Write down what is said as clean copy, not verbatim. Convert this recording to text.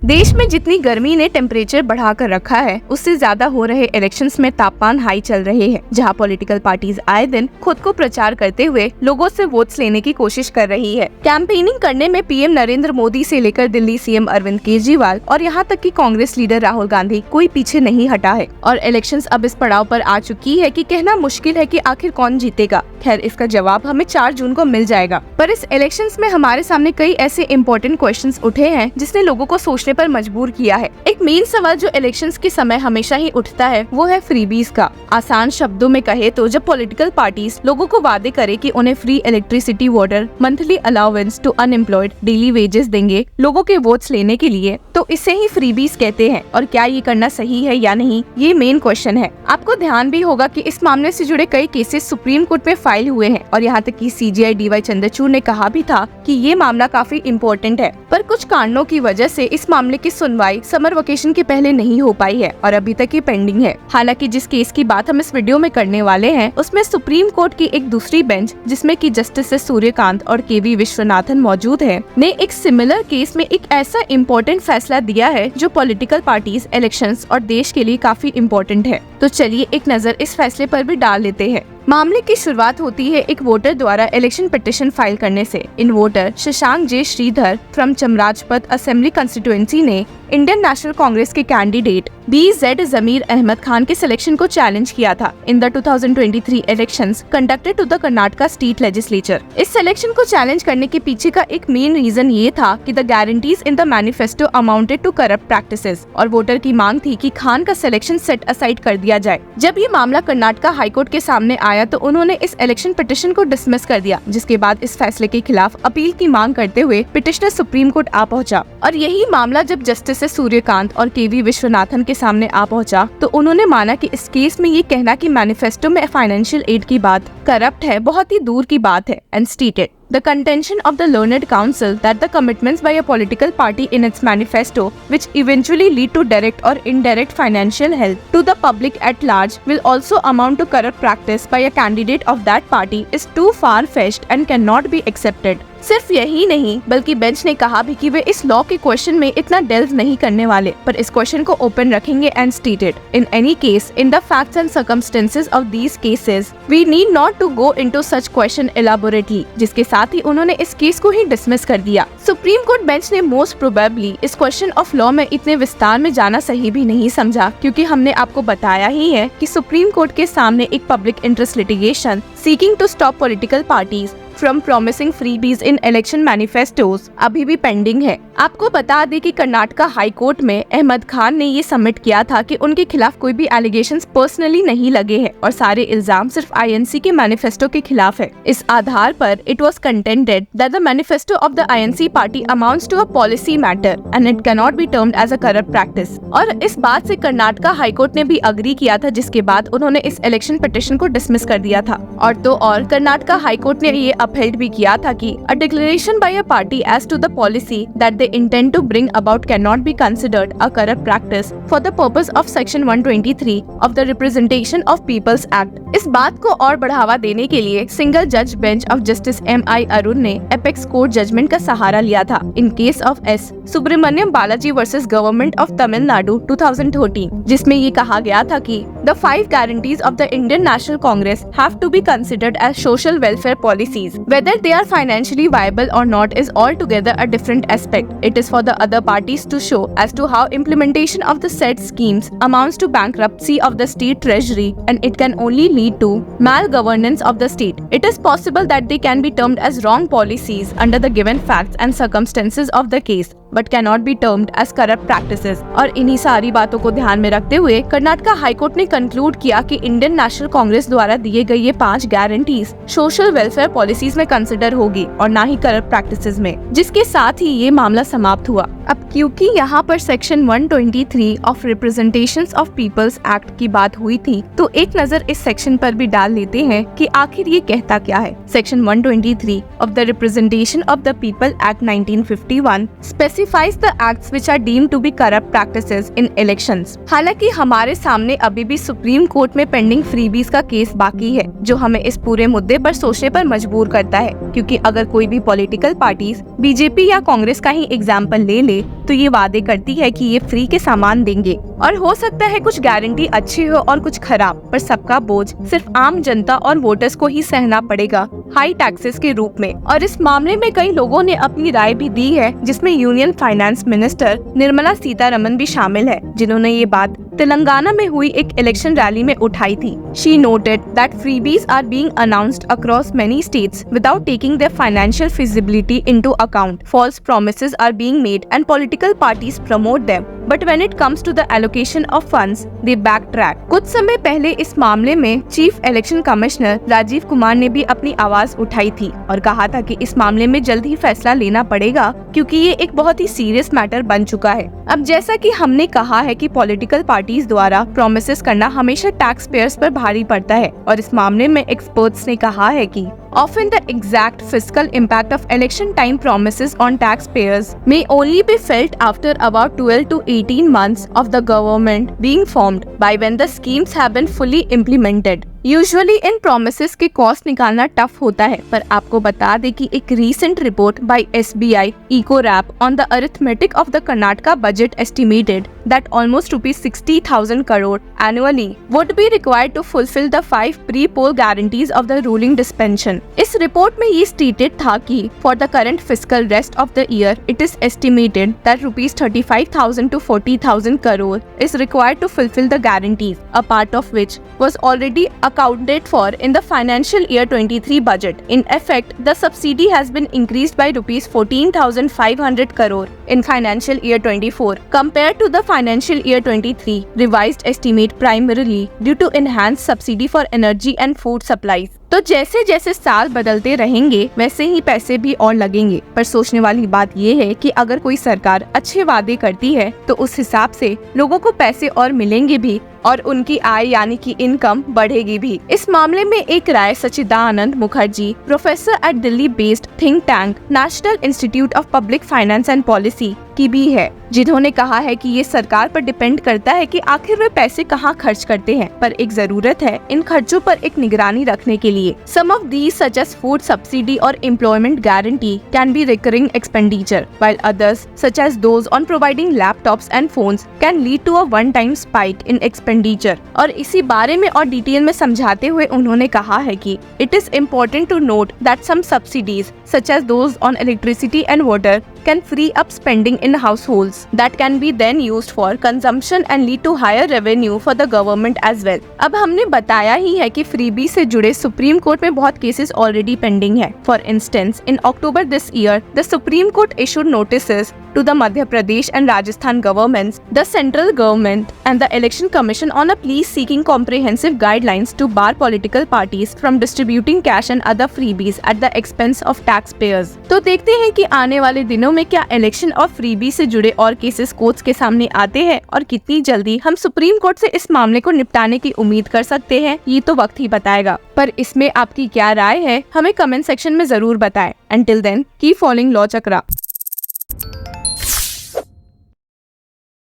देश में जितनी गर्मी ने टेम्परेचर बढ़ाकर रखा है, उससे ज्यादा हो रहे इलेक्शंस में तापमान हाई चल रहे हैं, जहां पॉलिटिकल पार्टीज आए दिन खुद को प्रचार करते हुए लोगों से वोट्स लेने की कोशिश कर रही है। कैंपेनिंग करने में पीएम नरेंद्र मोदी से लेकर दिल्ली सीएम अरविंद केजरीवाल और यहां तक कि कांग्रेस लीडर राहुल गांधी कोई पीछे नहीं हटा है। और इलेक्शंस अब इस पड़ाव पर आ चुकी है कि कहना मुश्किल है कि आखिर कौन जीतेगा। खैर, इसका जवाब हमें 4 जून को मिल जाएगा। पर इस इलेक्शंस में हमारे सामने कई ऐसे इम्पोर्टेंट क्वेश्चंस उठे हैं जिसने लोगों को सोचने पर मजबूर किया है। एक मेन सवाल जो इलेक्शंस के समय हमेशा ही उठता है वो है फ्रीबीज का। आसान शब्दों में कहे तो जब पॉलिटिकल पार्टीज लोगों को वादे करे कि उन्हें free electricity, water, monthly allowance to unemployed, daily wages देंगे लोगों के वोट्स लेने के लिए, तो इसे ही फ्रीबीज कहते हैं। और क्या ये करना सही है या नहीं, ये मेन क्वेश्चन है। आपको ध्यान भी होगा कि इस मामले से जुड़े कई केसेस सुप्रीम कोर्ट में फाइल हुए हैं और यहाँ तक कि सीजेआई डीवाई चंद्रचूड़ ने कहा भी था कि ये मामला काफी इम्पोर्टेंट है। पर कुछ कारणों की वजह से इस मामले की सुनवाई समर वेकेशन के पहले नहीं हो पाई है और अभी तक ये पेंडिंग है। हालांकि जिस केस की बात हम इस वीडियो में करने वाले हैं उसमें सुप्रीम कोर्ट की एक दूसरी बेंच, जिसमें कि जस्टिस सूर्यकांत और केवी विश्वनाथन मौजूद है, ने एक सिमिलर केस में एक ऐसा इम्पोर्टेंट फैसला दिया है जो पॉलिटिकल पार्टीज, इलेक्शंस और देश के लिए काफी इम्पोर्टेंट है। तो चलिए एक नजर इस फैसले पर भी डाल लेते हैं। मामले की शुरुआत होती है एक वोटर द्वारा इलेक्शन पिटीशन फाइल करने से। In voter Shashank J Sridhar from Chamrajpet assembly constituency ने इंडियन नेशनल कांग्रेस के कैंडिडेट BZ जमीर अहमद खान के सिलेक्शन को चैलेंज किया था in the 2023 elections conducted to the Karnataka state legislature. इस सिलेक्शन को चैलेंज करने के पीछे का एक मेन रीजन ये था कि the guarantees in the manifesto amounted to corrupt practices, और वोटर की मांग थी कि खान का सिलेक्शन सेट असाइड कर दिया जाए। जब ये मामला कर्नाटका हाईकोर्ट के सामने आया तो उन्होंने इस इलेक्शन पिटीशन को डिसमिस कर दिया, जिसके बाद इस फैसले के खिलाफ अपील की मांग करते हुए पिटिशनर सुप्रीम कोर्ट आ पहुंचा। और यही मामला जब जस्टिस सूर्यकांत और केवी विश्वनाथन के सामने आ पहुंचा तो उन्होंने माना कि इस केस में ये कहना कि मैनिफेस्टो में फाइनेंशियल एड की बात करप्ट है बहुत ही दूर की बात है, and stated the contention of the learned counsel that the commitments by a political party in its manifesto, which eventually lead to direct or indirect financial help to the public at large, will also amount to corrupt practice by a candidate of that party is too far-fetched and cannot be accepted. सिर्फ यही नहीं बल्कि bench ने कहा भी कि वे इस law के क्वेश्चन में इतना डेल्व नहीं करने वाले, पर इस क्वेश्चन को ओपन रखेंगे and stated in any case in the facts and circumstances of these cases we need not to go into such question elaborately, जिसके साथ ही उन्होंने इस केस को ही डिसमिस कर दिया। सुप्रीम कोर्ट बेंच ने मोस्ट प्रोबेबली इस क्वेश्चन ऑफ लॉ में इतने विस्तार में जाना सही भी नहीं समझा, क्योंकि हमने आपको बताया ही है कि सुप्रीम कोर्ट के सामने एक public interest litigation seeking to stop political parties from promising freebies in election manifestos अभी भी पेंडिंग है। आपको बता दें कि कर्नाटका हाई कोर्ट में अहमद खान ने ये सबमिट किया था कि उनके खिलाफ कोई भी एलिगेशंस पर्सनली नहीं लगे हैं और सारे इल्जाम सिर्फ INC के मैनिफेस्टो के खिलाफ है। इस आधार पर it was contended that the manifesto of the INC party amounts to a policy matter and it can not be termed as a corrupt practice. और इस बात से कर्नाटका हाई कोर्ट ने भी अग्री किया था, जिसके बाद उन्होंने इस इलेक्शन पिटीशन को डिसमिस कर दिया था। और कर्नाटका हाई कोर्ट ने ये अपहेल्ड भी किया था कि a declaration by a party as to the policy that they intend to bring about cannot be considered a corrupt practice for the purpose of section 123 of the Representation of People's Act। इस बात को और बढ़ावा देने के लिए single जज bench of justice MI Arun ने एपेक्स कोर्ट जजमेंट का सहारा लिया था in case of S Subramaniam Balaji versus government of Tamil Nadu 2013, जिसमें ये कहा गया था कि the 5 guarantees of the Indian National Congress have to be considered as social welfare policies. Whether they are financially viable or not is altogether a different aspect. It is for the other parties to show as to how implementation of the said schemes amounts to bankruptcy of the state treasury, and it can only lead to malgovernance of the state. It is possible that they can be termed as wrong policies under the given facts and circumstances of the case, but cannot be termed as corrupt practices। और इन्हीं सारी बातों को ध्यान में रखते हुए Karnataka high court ने कंक्लूड किया कि इंडियन नेशनल कांग्रेस द्वारा दिए गए ये 5 गारंटीज सोशल वेलफेयर पॉलिसीज में कंसिडर होगी और ना ही करप्ट प्रैक्टिसेस में, जिसके साथ ही ये मामला समाप्त हुआ। अब क्योंकि यहाँ पर section 123 of representations of peoples act की बात हुई थी, तो एक नजर इस सेक्शन पर भी डाल लेते हैं कि आखिर ये कहता क्या है। Section 123 of the representation of the people act 1951 classifies the acts which are deemed to be corrupt practices in elections. हालांकि हमारे सामने अभी भी सुप्रीम कोर्ट में पेंडिंग फ्रीबीज का केस बाकी है, जो हमें इस पूरे मुद्दे पर सोचने पर मजबूर करता है, क्योंकि अगर कोई भी पॉलिटिकल पार्टीज बीजेपी या कांग्रेस का ही एग्जाम्पल ले तो ये वादे करती है कि ये फ्री के सामान देंगे, और हो सकता है कुछ गारंटी अच्छी हो और कुछ खराब, पर सबका बोझ सिर्फ आम जनता और वोटर्स को ही सहना पड़ेगा हाई टैक्सेस के रूप में। और इस मामले में कई लोगों ने अपनी राय भी दी है, जिसमें union finance minister Nirmala Sitharaman भी शामिल है, जिन्होंने ये बात तेलंगाना में हुई एक इलेक्शन रैली में उठाई थी। She noted that freebies are being announced across many states without taking their financial feasibility into account. False promises are being made and political parties promote them. But when it comes to the allocation of funds, they backtrack. कुछ समय पहले इस मामले में chief election commissioner Rajiv Kumar ने भी अपनी आवाज उठाई थी और कहा था कि इस मामले में जल्द ही फैसला लेना पड़ेगा, क्योंकि ये एक बहुत ही सीरियस मैटर बन चुका है। अब जैसा कि हमने कहा है कि पॉलिटिकल पार्टीज द्वारा प्रोमिसेस करना हमेशा टैक्स पेयर्स पर भारी पड़ता है, और इस मामले में एक्सपर्ट्स ने कहा है कि often the exact fiscal impact of election time promises on taxpayers may only be felt after about 12 to 18 months of the government being formed, by when the schemes have been fully implemented. Usually in promises के cost निकालना tough होता है, पर आपको बता दें कि एक recent report by SBI EcoRap on the arithmetic of the Karnataka budget estimated that almost ₹60,000 crore annually would be required to fulfill the 5 pre-poll guarantees of the ruling dispensation. इस रिपोर्ट में ये स्टेटेड था कि for the current fiscal rest of the year it is estimated that ₹35,000 to 40,000 crore is required to fulfill the guarantees, a part of which was already accounted for in the financial year 23 budget. In effect, the subsidy has been increased by ₹14,500 crore in financial year 24 compared to the financial year 23 revised estimate, primarily due to enhanced subsidy for energy and food supplies. तो जैसे जैसे साल बदलते रहेंगे वैसे ही पैसे भी और लगेंगे, पर सोचने वाली बात ये है कि अगर कोई सरकार अच्छे वादे करती है तो उस हिसाब से लोगों को पैसे और मिलेंगे भी, और उनकी आय यानी कि इनकम बढ़ेगी भी। इस मामले में एक राय Sacchidanand Mukherjee, professor at Delhi based think tank National Institute of Public Finance and Policy की भी है, जिन्होंने कहा है कि ये सरकार पर डिपेंड करता है कि आखिर वे पैसे कहाँ खर्च करते हैं, पर एक जरूरत है इन खर्चों पर एक निगरानी रखने के लिए। Some of these such as food subsidy और employment guarantee can be recurring expenditure, while others such as those on providing laptops and phones can lead to a one-time spike in expenditure। और इसी बारे में और detail में समझाते हुए उन्होंने कहा है कि it is important to note that some subsidies such as those on electricity and water can free up spending in households that can be then used for consumption and lead to higher revenue for the government as well। अब हमने बताया ही है कि freebie से जुड़े supreme court में बहुत cases already pending है। For instance, in October this year, the Supreme Court issued notices to the Madhya Pradesh and Rajasthan governments, the central government and the Election Commission on a plea seeking comprehensive guidelines to bar political parties from distributing cash and other freebies at the expense of taxpayers। तो देखते हैं कि आने वाले दिनों में क्या election और फ्रीबी से जुड़े और केसेस कोर्ट्स के सामने आते हैं, और कितनी जल्दी हम सुप्रीम कोर्ट से इस मामले को निपटाने की उम्मीद कर सकते हैं, ये तो वक्त ही बताएगा। पर इसमें आपकी क्या राय है, हमें कमेंट सेक्शन में जरूर बताएं। Until then, keep following law चक्रा।